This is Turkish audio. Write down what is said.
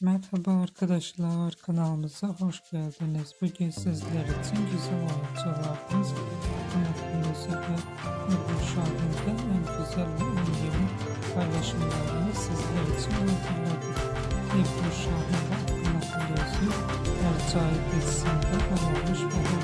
Merhaba arkadaşlar, kanalımıza hoş geldiniz. Bugün sizler için güzel oyuncularımız Ahmet Kurucu ve Ebru Şahin'den en güzel ve en yeni paylaşımlarını sizler için hazırladık. Ebru Şahin ve Ahmet Kurucu Hercai dizisinde olmuş ve